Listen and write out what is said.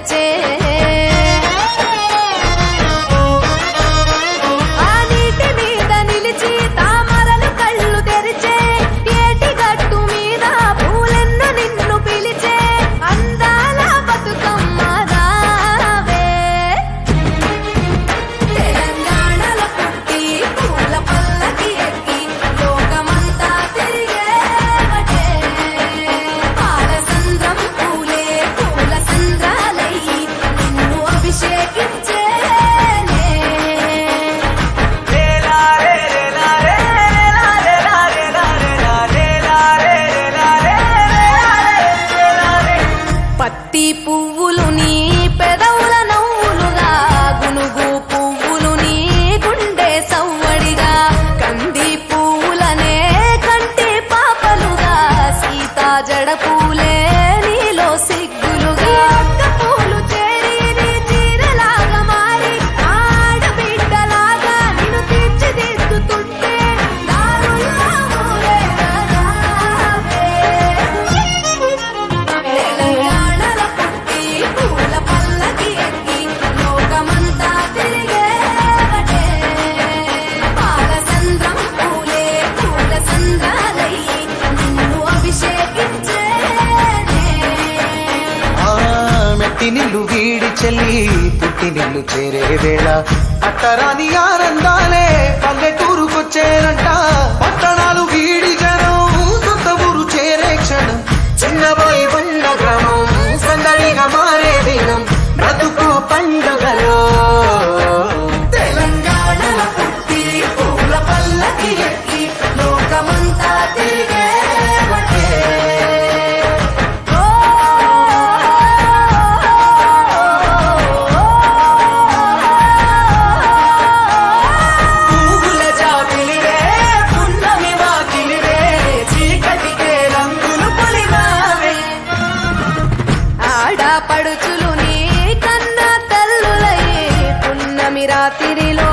తెచ్చే పత్తి పువ్వులు నీ పెదవుల నవ్వులుగా గునుగు పువ్వులు నీ గుండె సవ్వడిగా కంది పువ్వులనే కంటి పాపలుగా సీతా జడ పూలే నీలో సిగ్గులుగా పూలు చేరి నీ చీరలాగా మారి ఆడబిడ్డలాగా నిన్ను తీర్చిదిద్దుతుంటే దారుల్లా ఊరేగావే. తెలంగాణల పుట్టి పూల పల్లకి ఎక్కి లోకమంతా తిరిగేవటే. పాలసంద్రం పూలే పూల సంద్రాలయ్యి నిన్ను అభిషేకించేనే. మెట్టి నిల్లు వీడి చెల్లి పుట్టి నిల్లు చేరే వేళ అట్టరాని ఆనందాలే పల్లెటూరుకొచ్చేనంట. పట్టణాలు వీడి జనం సొంత ఊరు చేరే క్షణం చిన్నబోయి బండ గ్రామం సందడిగా మారే దినం బ్రతుకు పండుగలో. తెలంగాణల పుట్టి పూల పల్లకి ఎక్కి లోకమంతా తిరిగేవటే. పువ్వుల జాబిలివే పున్నమి వాకిలివే చీకటికే రంగులు పొలిమావే. ఆడపడుచులు నీ కన్న తల్లులయ్యే పున్నమి రాత్రిలో